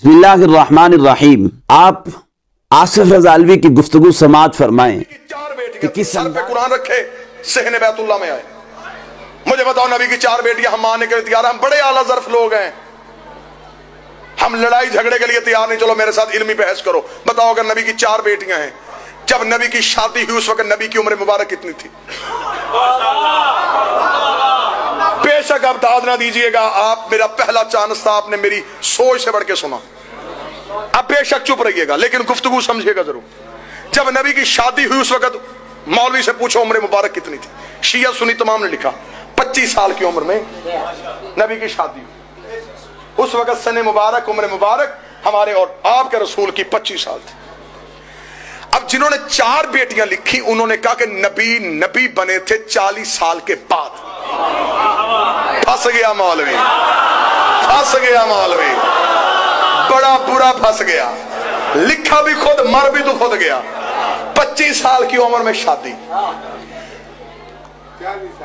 बिस्मिल्लाहिर्रहमानिर्रहीम। आप आसिफ रज़ा अलवी की गुफ्तगू समाअत फरमाएं कि किस सर पे कुरान रखे सहने बैतुल्लाह में आए। मुझे बताओ, नबी की चार बेटियां हम मानने के लिए तैयार। हम बड़े आला ज़र्फ लोग हैं, हम लड़ाई झगड़े के लिए तैयार नहीं। चलो मेरे साथ इल्मी बहस करो। बताओ, अगर नबी की चार बेटियां हैं, जब नबी की शादी हुई उस वक्त नबी की उम्र मुबारक कितनी थी? बेशक आप दाद ना दीजिएगा, आप मेरा पहला चांस था, आपने मेरी सोच से बढ़ के सुना। अब बेशक चुप रहिएगा, लेकिन गुफ्तगू समझिएगा जरूर। जब नबी की शादी हुई उस वक्त मौलवी से पूछो उम्र मुबारक कितनी थी। शिया सुन्नी तमाम ने लिखा 25 साल की उम्र में नबी की शादी हुई। उस वक्त सने मुबारक उम्र मुबारक हमारे और आपके रसूल की 25 साल थी। अब जिन्होंने चार बेटियां लिखी उन्होंने कहा कि नबी बने थे 40 साल के बाद। फंस गया मौलवी, फंस गया मौलवी, बड़ा बुरा फंस गया। लिखा भी खुद, मर भी तो खुद गया। 25 साल की उम्र में शादी,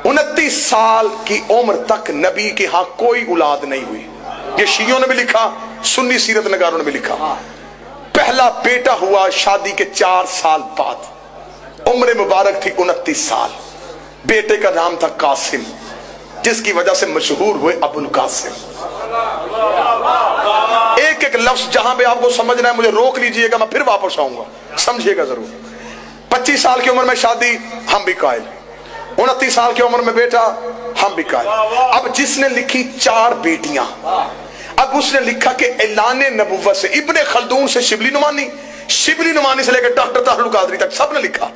29 साल की उम्र तक नबी के यहां कोई औलाद नहीं हुई। ये शियों ने भी लिखा, सुन्नी सीरत नगारों ने भी लिखा। पहला बेटा हुआ शादी के 4 साल बाद, उम्र मुबारक थी 29 साल। बेटे का नाम था कासिम, जिसकी वजह से मशहूर हुए अबुल कासिम। एक एक लफ्ज जहां पे आपको समझना है मुझे रोक लीजिएगा, मैं फिर वापस आऊंगा, समझिएगा जरूर। 25 साल की उम्र में शादी, हम भी कायल। 29 साल की उम्र में बेटा, हम भी कायल। अब जिसने लिखी चार बेटियां, अब उसने लिखा कि ऐलाने नबुव्वत से इब्ने खल्दून से शिबली नुमानी से लेकर डॉक्टर तारुल कादरी तक सबने लिखा।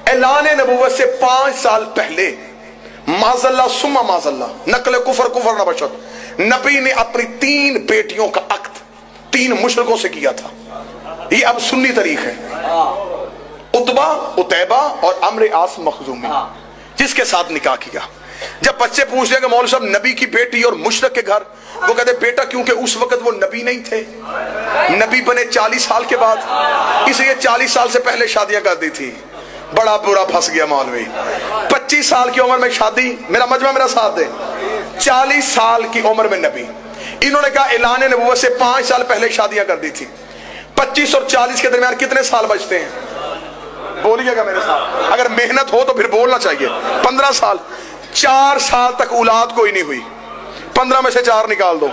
ऐलाने नबुव्वत से 5 साल पहले माज़ल्ला सुम्मा माज़ल्ला, नकल कुफर कुफर न बशर, नबी ने अपनी 3 बेटियों का अक्द 3 मुशरिकों से किया था। ये अब सुन्नी तरीक है। उतबा, उतैबा और अम्र आस मखजूमी, जिसके साथ निकाह किया। जब बच्चे पूछ रहे मौलवी साहब नबी की बेटी और मुशरिक के घर, वो कहते बेटा क्योंकि उस वक्त वो नबी नहीं थे, नबी बने 40 साल के बाद, इसलिए 40 साल से पहले शादियां कर दी थी। बड़ा बुरा फंस गया मौलवी। 25 साल की उम्र में शादी, मेरा मजमा मेरा साथ दे, 40 साल की उम्र में नबी। इन्होंने कहा ऐलान नबुव्वत से 5 साल पहले शादियां कर दी थी। 25 और 40 के दरमियान कितने साल बचते हैं? बोलिएगा मेरे साथ, अगर मेहनत हो तो फिर बोलना चाहिए। 15 साल। 4 साल तक औलाद कोई नहीं हुई, 15 में से 4 निकाल दो,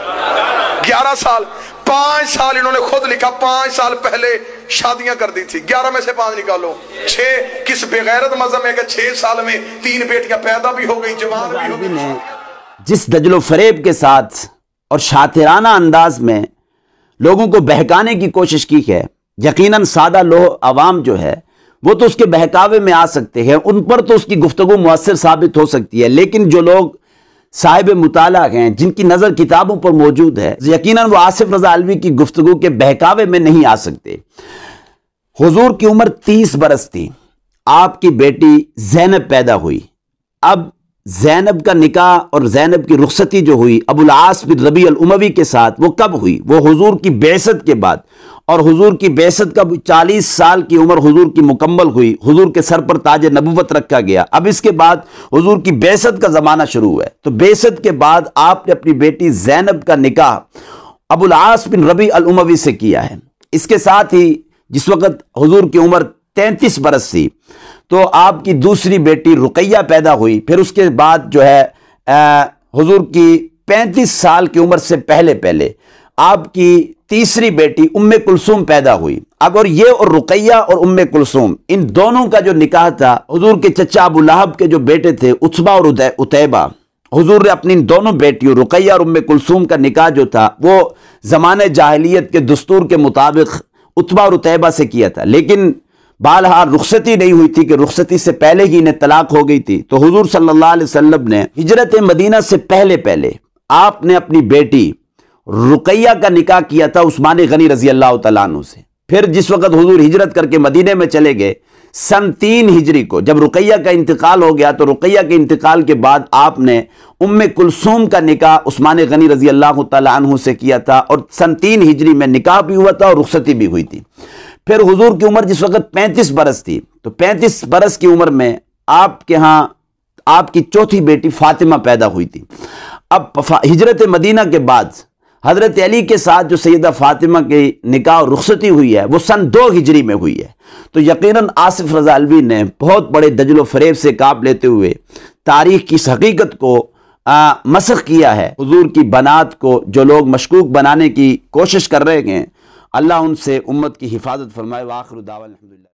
11 साल। 5 साल इन्होंने खुद लिखा 5 साल पहले शादियां कर दी थी, 11 में से 5 निकालो, 6। किस बेगैरत मजहब है कि 6 साल में 3 बेटियां पैदा भी हो गई, जवान भी हो गई। जिस दजलो फरेब के साथ और शातिराना अंदाज में लोगों को बहकाने की कोशिश की है, यकीनन सादा लोग आवाम जो है वो तो उसके बहकावे में आ सकते हैं, उन पर तो उसकी गुफ्तगू मुअस्सर साबित हो सकती है। लेकिन जो लोग साहिब मुताला हैं, जिनकी नज़र किताबों पर मौजूद है, यकीनन वो आसिफ रज़ा अलवी की गुफ्तगू के बहकावे में नहीं आ सकते। हुजूर की उम्र 30 बरस थी, आपकी बेटी ज़ैनब पैदा हुई। अब ज़ैनब का निकाह और ज़ैनब की रुखसती जो हुई अबुल आस बिन रबी अल उमवी के साथ, वो कब हुई? वो हुजूर की बेअसत के बाद। और हुजूर की बेअसत का 40 साल की उम्र हुजूर की मुकम्मल हुई, हुजूर के सर पर ताज नबुव्वत रखा गया। अब इसके बाद हुजूर की बेअसत का ज़माना शुरू हुआ है। तो बेअसत के बाद आपने अपनी बेटी ज़ैनब का निकाह अबुल आस बिन रबी अल उमवी से किया है। इसके साथ ही जिस वक़्त हुजूर की उम्र 33 बरस थी, तो आपकी दूसरी बेटी रुकैया पैदा हुई। फिर उसके बाद जो है हुजूर की 35 साल की उम्र से पहले पहले आपकी तीसरी बेटी उम्मे कुलसूम पैदा हुई। अगर ये और रुकैया और उम्मे कुलसूम, इन दोनों का जो निकाह था, हुजूर के चचा अबू लहब के जो बेटे थे उत्बा और उतैबा, हुजूर ने अपनी दोनों बेटियों रुकैया और उम्मे कुलसूम का निकाह जो था वो ज़माने जाहिलियत के दस्तूर के मुताबिक उत्बा और उतैबा से किया था। लेकिन बालहार रुखसती नहीं हुई थी कि रुखसती से पहले ही इन्हें तलाक हो गई थी। तो हुजूर सल्लल्लाहु अलैहि वसल्लम ने हिजरत मदीना से पहले पहले आपने अपनी बेटी रुकैया का निकाह किया था उस्मान गनी रजी अल्लाह तआला अन्हु से। फिर जिस वक्त हुजूर हिजरत करके मदीने में चले गए, सन 3 हिजरी को जब रुकैया का इंतकाल हो गया, तो रुकैया के इंतकाल के बाद आपने उम्मे कुलसूम का निकाह उस्मान गनी रजी अल्लाह तआला अन्हु से किया था। और सन 3 हिजरी में निकाह भी हुआ था और रुखसती भी हुई थी। फिर हुजूर की उम्र जिस वक्त 35 बरस थी, तो 35 बरस की उम्र में आपके यहाँ आपकी चौथी बेटी फातिमा पैदा हुई थी। अब हिजरत मदीना के बाद हज़रत अली के साथ जो सैयदा फ़ातिमा की निकाह और रुखसती हुई है वो सन 2 हिजरी में हुई है। तो यकीनन आसिफ रज़ा अलवी ने बहुत बड़े दजल फ़रेब से काब लेते हुए तारीख़ की इस हकीकत को मसख किया है। हुजूर की बनात को जो लोग मशकूक बनाने की कोशिश कर रहे हैं, अल्लाह उनसे उम्मत की हिफाजत फरमाए। व आखिर दावा अल्हम्दुलिल्लाह।